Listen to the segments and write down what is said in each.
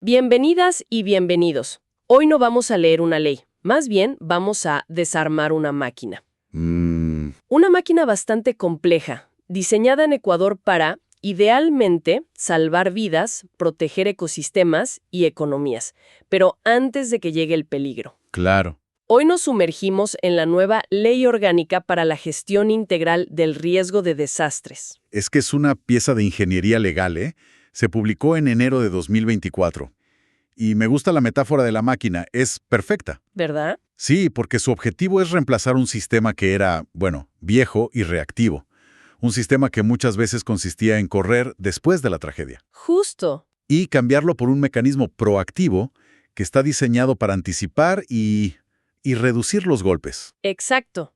Bienvenidas y bienvenidos. Hoy no vamos a leer una ley, más bien vamos a desarmar una máquina. Una máquina bastante compleja, diseñada en Ecuador para, idealmente, salvar vidas, proteger ecosistemas y economías, pero antes de que llegue el peligro. Claro. Hoy nos sumergimos en la nueva Ley Orgánica para la Gestión Integral del Riesgo de Desastres. Es que es una pieza de ingeniería legal, ¿eh? Se publicó en enero de 2024. Y me gusta la metáfora de la máquina, es perfecta. ¿Verdad? Sí, porque su objetivo es reemplazar un sistema que era, bueno, viejo y reactivo. Un sistema que muchas veces consistía en correr después de la tragedia. Justo. Y cambiarlo por un mecanismo proactivo que está diseñado para anticipar y reducir los golpes. Exacto.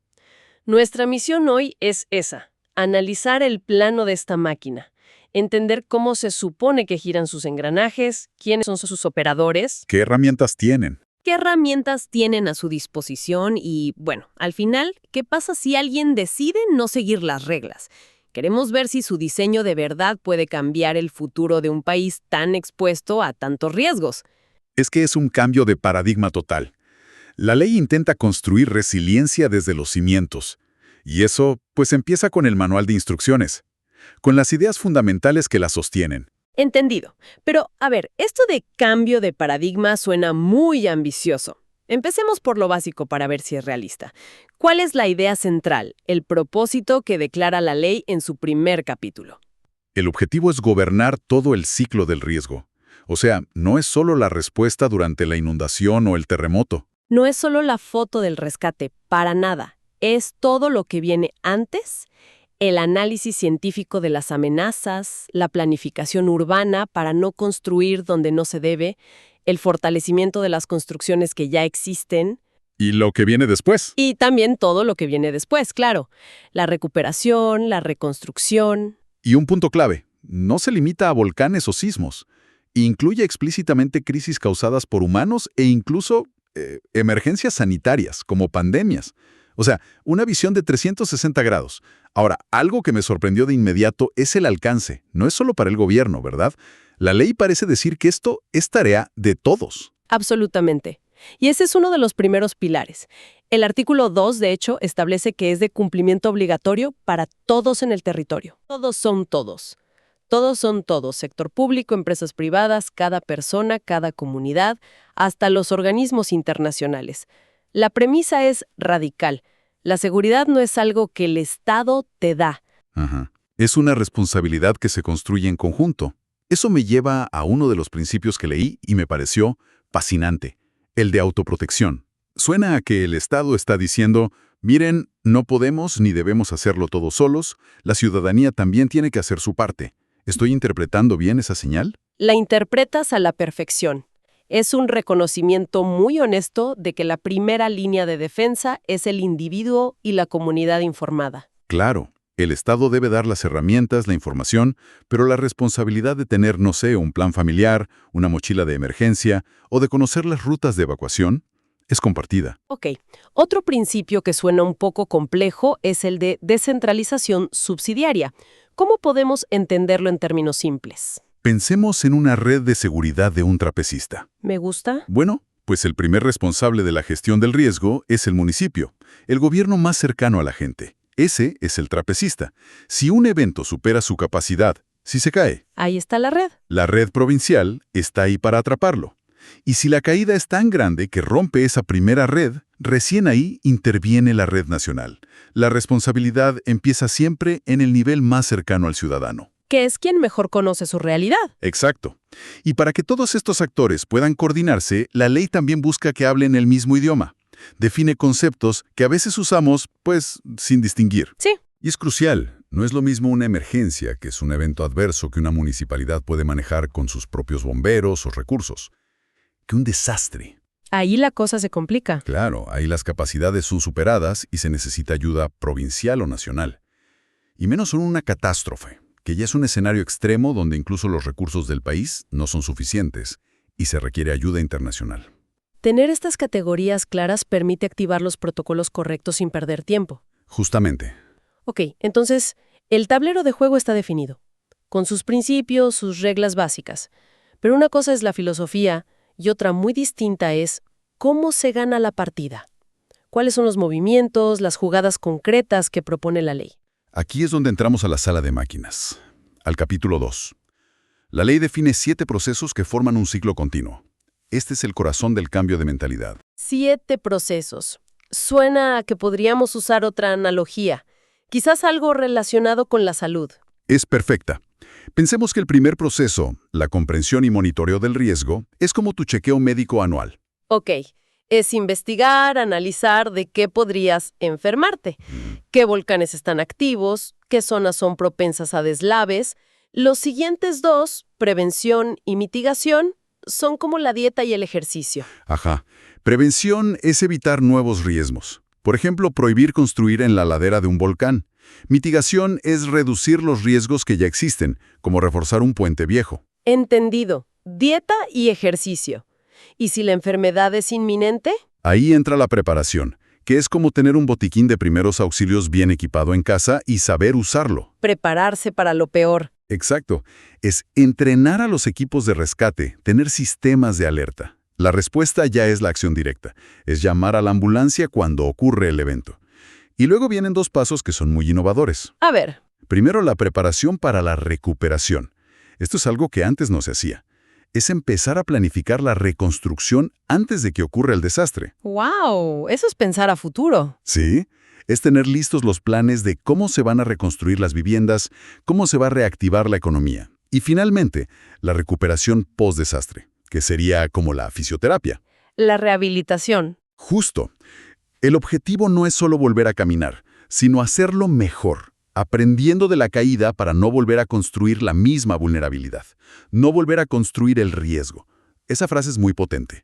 Nuestra misión hoy es esa, analizar el plano de esta máquina, entender cómo se supone que giran sus engranajes, quiénes son sus operadores, ¿Qué herramientas tienen? qué herramientas tienen a su disposición y, bueno, al final, ¿qué pasa si alguien decide no seguir las reglas? Queremos ver si su diseño de verdad puede cambiar el futuro de un país tan expuesto a tantos riesgos. Es que es un cambio de paradigma total. La ley intenta construir resiliencia desde los cimientos. Y eso, pues empieza con el manual de instrucciones, con las ideas fundamentales que la sostienen. Entendido. Pero, a ver, esto de cambio de paradigma suena muy ambicioso. Empecemos por lo básico para ver si es realista. ¿Cuál es la idea central, el propósito que declara la ley en su primer capítulo? El objetivo es gobernar todo el ciclo del riesgo. O sea, no es solo la respuesta durante la inundación o el terremoto. No es solo la foto del rescate, para nada. Es todo lo que viene antes, el análisis científico de las amenazas, la planificación urbana para no construir donde no se debe, el fortalecimiento de las construcciones que ya existen ¿Y lo que viene después? y también todo lo que viene después, claro. La recuperación, la reconstrucción. Y un punto clave, no se limita a volcanes o sismos. Incluye explícitamente crisis causadas por humanos e incluso emergencias sanitarias, como pandemias. O sea, una visión de 360 grados. Ahora, algo que me sorprendió de inmediato es el alcance. No es solo para el gobierno, ¿verdad? La ley parece decir que esto es tarea de todos. Absolutamente. Y ese es uno de los primeros pilares. El artículo 2, de hecho, establece que es de cumplimiento obligatorio para todos en el territorio. Todos son todos. Todos son todos, sector público, empresas privadas, cada persona, cada comunidad, hasta los organismos internacionales. La premisa es radical. La seguridad no es algo que el Estado te da. Ajá. Es una responsabilidad que se construye en conjunto. Eso me lleva a uno de los principios que leí y me pareció fascinante, el de autoprotección. Suena a que el Estado está diciendo, miren, no podemos ni debemos hacerlo todos solos, la ciudadanía también tiene que hacer su parte. ¿Estoy interpretando bien esa señal? La interpretas a la perfección. Es un reconocimiento muy honesto de que la primera línea de defensa es el individuo y la comunidad informada. Claro, el Estado debe dar las herramientas, la información, pero la responsabilidad de tener, no sé, un plan familiar, una mochila de emergencia o de conocer las rutas de evacuación, es compartida. Ok, otro principio que suena un poco complejo es el de descentralización subsidiaria. ¿Cómo podemos entenderlo en términos simples? Pensemos en una red de seguridad de un trapecista. ¿Me gusta? Bueno, pues el primer responsable de la gestión del riesgo es el municipio, el gobierno más cercano a la gente. Ese es el trapecista. Si un evento supera su capacidad, si se cae, Ahí está la red. la red provincial está ahí para atraparlo. Y si la caída es tan grande que rompe esa primera red, recién ahí interviene la red nacional. La responsabilidad empieza siempre en el nivel más cercano al ciudadano. Que es quien mejor conoce su realidad. Exacto. Y para que todos estos actores puedan coordinarse, la ley también busca que hablen el mismo idioma. Define conceptos que a veces usamos, pues, sin distinguir. Sí. Y es crucial. No es lo mismo una emergencia, que es un evento adverso que una municipalidad puede manejar con sus propios bomberos o recursos, que un desastre. Ahí la cosa se complica. Claro, ahí las capacidades son superadas y se necesita ayuda provincial o nacional. Y menos en una catástrofe, que ya es un escenario extremo donde incluso los recursos del país no son suficientes y se requiere ayuda internacional. Tener estas categorías claras permite activar los protocolos correctos sin perder tiempo. Justamente. Ok, entonces, el tablero de juego está definido, con sus principios, sus reglas básicas. Pero una cosa es la filosofía y otra muy distinta es cómo se gana la partida. ¿Cuáles son los movimientos, las jugadas concretas que propone la ley? Aquí es donde entramos a la sala de máquinas, al capítulo 2. La ley define 7 procesos que forman un ciclo continuo. Este es el corazón del cambio de mentalidad. 7 procesos. Suena a que podríamos usar otra analogía, quizás algo relacionado con la salud. Es perfecta. Pensemos que el primer proceso, la comprensión y monitoreo del riesgo, es como tu chequeo médico anual. Ok, es investigar, analizar de qué podrías enfermarte, qué volcanes están activos, qué zonas son propensas a deslaves. Los siguientes 2, prevención y mitigación, son como la dieta y el ejercicio. Ajá. Prevención es evitar nuevos riesgos. Por ejemplo, prohibir construir en la ladera de un volcán. Mitigación es reducir los riesgos que ya existen, como reforzar un puente viejo. Entendido. Dieta y ejercicio. ¿Y si la enfermedad es inminente? Ahí entra la preparación, que es como tener un botiquín de primeros auxilios bien equipado en casa y saber usarlo. Prepararse para lo peor. Exacto. Es entrenar a los equipos de rescate, tener sistemas de alerta. La respuesta ya es la acción directa. Es llamar a la ambulancia cuando ocurre el evento. Y luego vienen 2 pasos que son muy innovadores. A ver. Primero, la preparación para la recuperación. Esto es algo que antes no se hacía. Es empezar a planificar la reconstrucción antes de que ocurra el desastre. ¡Wow! Eso es pensar a futuro. ¿Sí? Es tener listos los planes de cómo se van a reconstruir las viviendas, cómo se va a reactivar la economía. Y finalmente, la recuperación post-desastre, que sería como la fisioterapia. La rehabilitación. Justo. El objetivo no es solo volver a caminar, sino hacerlo mejor, aprendiendo de la caída para no volver a construir la misma vulnerabilidad, no volver a construir el riesgo. Esa frase es muy potente.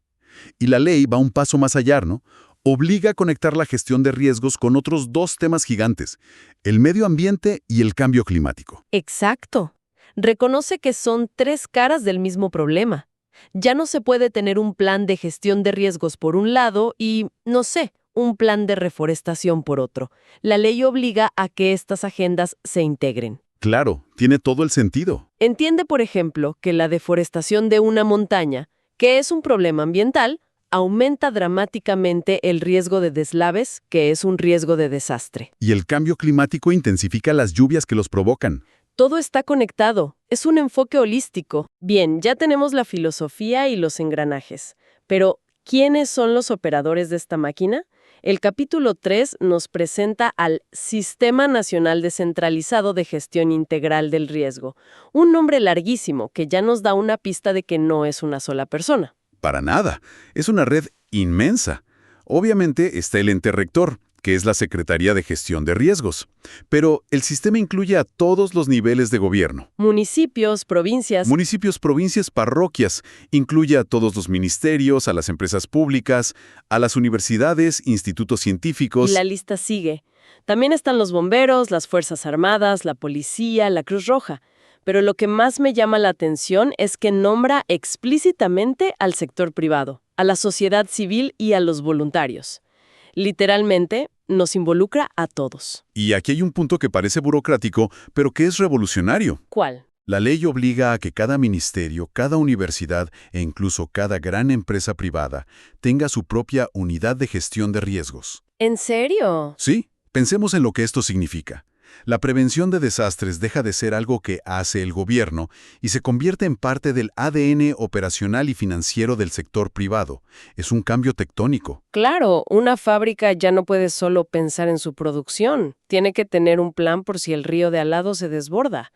Y la ley va un paso más allá, ¿no? Obliga a conectar la gestión de riesgos con otros 2 temas gigantes, el medio ambiente y el cambio climático. Exacto. Reconoce que son 3 caras del mismo problema. Ya no se puede tener un plan de gestión de riesgos por un lado y, no sé, un plan de reforestación por otro. La ley obliga a que estas agendas se integren. Claro, tiene todo el sentido. Entiende, por ejemplo, que la deforestación de una montaña, que es un problema ambiental, aumenta dramáticamente el riesgo de deslaves, que es un riesgo de desastre. Y el cambio climático intensifica las lluvias que los provocan. Todo está conectado. Es un enfoque holístico. Bien, ya tenemos la filosofía y los engranajes. Pero, ¿quiénes son los operadores de esta máquina? El capítulo 3 nos presenta al Sistema Nacional Descentralizado de Gestión Integral del Riesgo, un nombre larguísimo que ya nos da una pista de que no es una sola persona. Para nada. Es una red inmensa. Obviamente está el ente rector, que es la Secretaría de Gestión de Riesgos. Pero el sistema incluye a todos los niveles de gobierno. Municipios, provincias. Municipios, provincias, parroquias. Incluye a todos los ministerios, a las empresas públicas, a las universidades, institutos científicos. Y la lista sigue. También están los bomberos, las Fuerzas Armadas, la policía, la Cruz Roja. Pero lo que más me llama la atención es que nombra explícitamente al sector privado, a la sociedad civil y a los voluntarios. Literalmente, nos involucra a todos. Y aquí hay un punto que parece burocrático, pero que es revolucionario. ¿Cuál? La ley obliga a que cada ministerio, cada universidad e incluso cada gran empresa privada tenga su propia unidad de gestión de riesgos. ¿En serio? Sí, pensemos en lo que esto significa. La prevención de desastres deja de ser algo que hace el gobierno y se convierte en parte del ADN operacional y financiero del sector privado. Es un cambio tectónico. Claro, una fábrica ya no puede solo pensar en su producción. Tiene que tener un plan por si el río de al lado se desborda.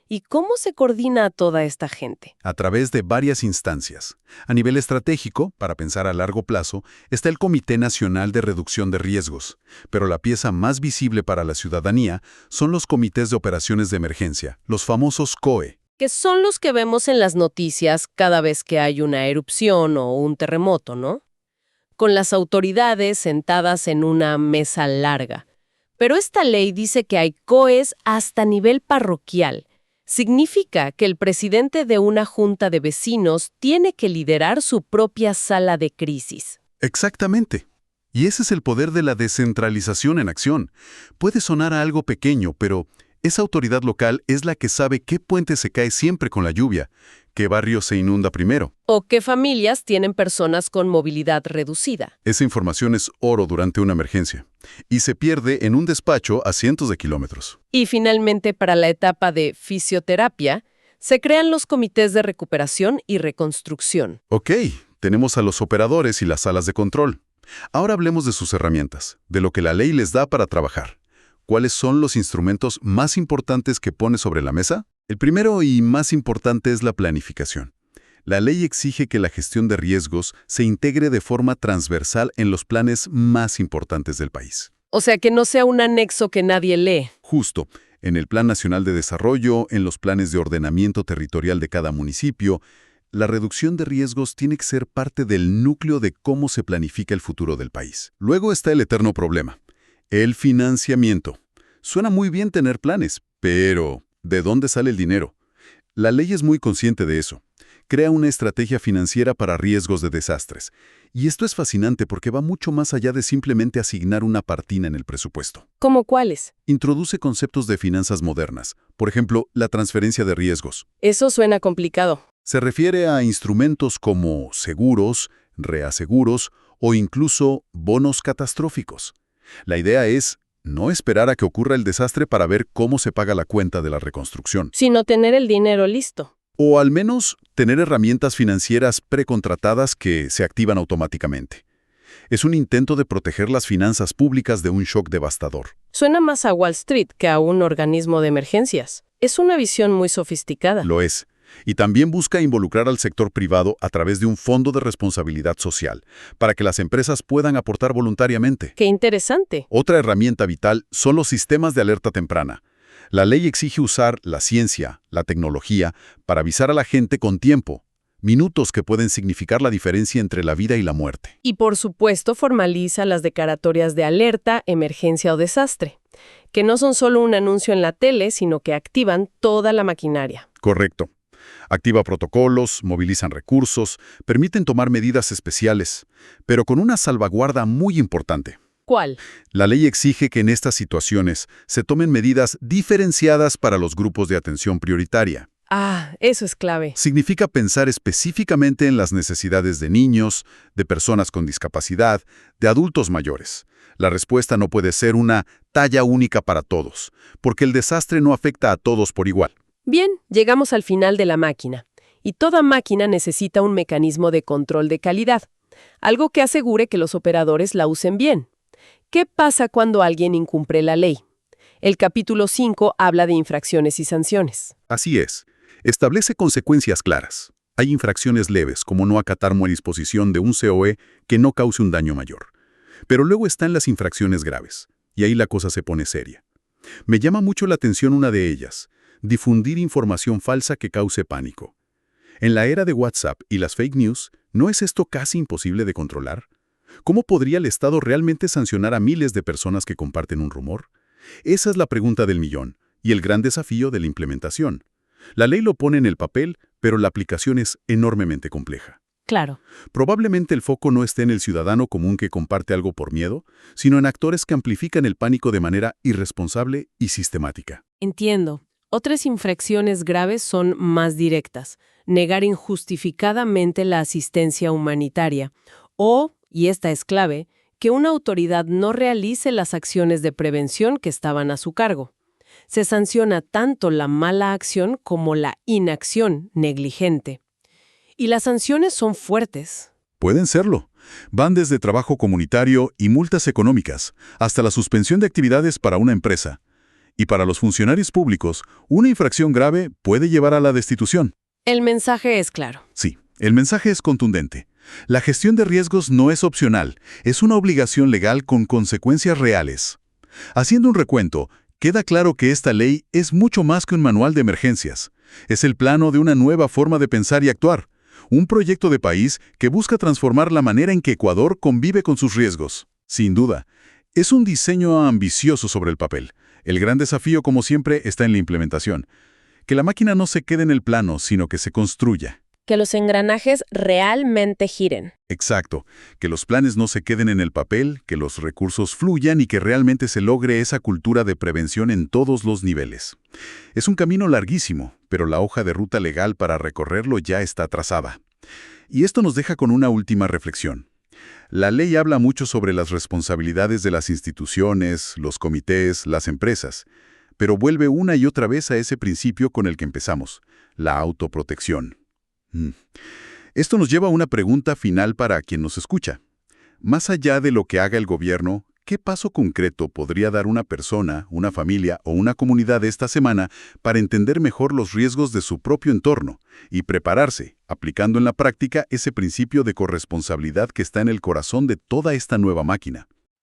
¿Y cómo se coordina a toda esta gente? A través de varias instancias. A nivel estratégico, para pensar a largo plazo, está el Comité Nacional de Reducción de Riesgos. Pero la pieza más visible para la ciudadanía son los comités de operaciones de emergencia, los famosos COE. Que son los que vemos en las noticias cada vez que hay una erupción o un terremoto, ¿no? Con las autoridades sentadas en una mesa larga. Pero esta ley dice que hay COEs hasta nivel parroquial. Significa que el presidente de una junta de vecinos tiene que liderar su propia sala de crisis. Exactamente. Y ese es el poder de la descentralización en acción. Puede sonar a algo pequeño, pero esa autoridad local es la que sabe qué puente se cae siempre con la lluvia, ¿Qué barrio se inunda primero? ¿O qué familias tienen personas con movilidad reducida? Esa información es oro durante una emergencia y se pierde en un despacho a cientos de kilómetros. Y finalmente, para la etapa de fisioterapia, se crean los comités de recuperación y reconstrucción. Ok, tenemos a los operadores y las salas de control. Ahora hablemos de sus herramientas, de lo que la ley les da para trabajar. ¿Cuáles son los instrumentos más importantes que pone sobre la mesa? El primero y más importante es la planificación. La ley exige que la gestión de riesgos se integre de forma transversal en los planes más importantes del país. O sea, que no sea un anexo que nadie lee. Justo, en el Plan Nacional de Desarrollo, en los planes de ordenamiento territorial de cada municipio, la reducción de riesgos tiene que ser parte del núcleo de cómo se planifica el futuro del país. Luego está el eterno problema, el financiamiento. Suena muy bien tener planes, pero ¿de dónde sale el dinero? La ley es muy consciente de eso. Crea una estrategia financiera para riesgos de desastres. Y esto es fascinante porque va mucho más allá de simplemente asignar una partida en el presupuesto. ¿Cómo cuáles? Introduce conceptos de finanzas modernas, por ejemplo, la transferencia de riesgos. Eso suena complicado. Se refiere a instrumentos como seguros, reaseguros o incluso bonos catastróficos. La idea es no esperar a que ocurra el desastre para ver cómo se paga la cuenta de la reconstrucción. Sino tener el dinero listo. O al menos tener herramientas financieras precontratadas que se activan automáticamente. Es un intento de proteger las finanzas públicas de un shock devastador. Suena más a Wall Street que a un organismo de emergencias. Es una visión muy sofisticada. Lo es. Y también busca involucrar al sector privado a través de un fondo de responsabilidad social, para que las empresas puedan aportar voluntariamente. ¡Qué interesante! Otra herramienta vital son los sistemas de alerta temprana. La ley exige usar la ciencia, la tecnología, para avisar a la gente con tiempo, minutos que pueden significar la diferencia entre la vida y la muerte. Y por supuesto formaliza las declaratorias de alerta, emergencia o desastre, que no son solo un anuncio en la tele, sino que activan toda la maquinaria. Correcto. Activa protocolos, movilizan recursos, permiten tomar medidas especiales, pero con una salvaguarda muy importante. ¿Cuál? La ley exige que en estas situaciones se tomen medidas diferenciadas para los grupos de atención prioritaria. Ah, eso es clave. Significa pensar específicamente en las necesidades de niños, de personas con discapacidad, de adultos mayores. La respuesta no puede ser una talla única para todos, porque el desastre no afecta a todos por igual. Bien, llegamos al final de la máquina. Y toda máquina necesita un mecanismo de control de calidad, algo que asegure que los operadores la usen bien. ¿Qué pasa cuando alguien incumple la ley? El capítulo 5 habla de infracciones y sanciones. Así es. Establece consecuencias claras. Hay infracciones leves, como no acatar una disposición de un COE que no cause un daño mayor. Pero luego están las infracciones graves, y ahí la cosa se pone seria. Me llama mucho la atención una de ellas: difundir información falsa que cause pánico. En la era de WhatsApp y las fake news, ¿no es esto casi imposible de controlar? ¿Cómo podría el Estado realmente sancionar a miles de personas que comparten un rumor? Esa es la pregunta del millón, y el gran desafío de la implementación. La ley lo pone en el papel, pero la aplicación es enormemente compleja. Claro. Probablemente el foco no esté en el ciudadano común que comparte algo por miedo, sino en actores que amplifican el pánico de manera irresponsable y sistemática. Entiendo. Otras infracciones graves son más directas: negar injustificadamente la asistencia humanitaria o, y esta es clave, que una autoridad no realice las acciones de prevención que estaban a su cargo. Se sanciona tanto la mala acción como la inacción negligente. Y las sanciones son fuertes. Pueden serlo. Van desde trabajo comunitario y multas económicas, hasta la suspensión de actividades para una empresa. Y para los funcionarios públicos, una infracción grave puede llevar a la destitución. El mensaje es claro. Sí, el mensaje es contundente. La gestión de riesgos no es opcional, es una obligación legal con consecuencias reales. Haciendo un recuento, queda claro que esta ley es mucho más que un manual de emergencias. Es el plano de una nueva forma de pensar y actuar. Un proyecto de país que busca transformar la manera en que Ecuador convive con sus riesgos. Sin duda, es un diseño ambicioso sobre el papel. El gran desafío, como siempre, está en la implementación. Que la máquina no se quede en el plano, sino que se construya. Que los engranajes realmente giren. Exacto, que los planes no se queden en el papel, que los recursos fluyan y que realmente se logre esa cultura de prevención en todos los niveles. Es un camino larguísimo, pero la hoja de ruta legal para recorrerlo ya está trazada. Y esto nos deja con una última reflexión. La ley habla mucho sobre las responsabilidades de las instituciones, los comités, las empresas, pero vuelve una y otra vez a ese principio con el que empezamos, la autoprotección. Esto nos lleva a una pregunta final para quien nos escucha. Más allá de lo que haga el gobierno, ¿qué paso concreto podría dar una persona, una familia o una comunidad esta semana para entender mejor los riesgos de su propio entorno y prepararse, aplicando en la práctica ese principio de corresponsabilidad que está en el corazón de toda esta nueva máquina?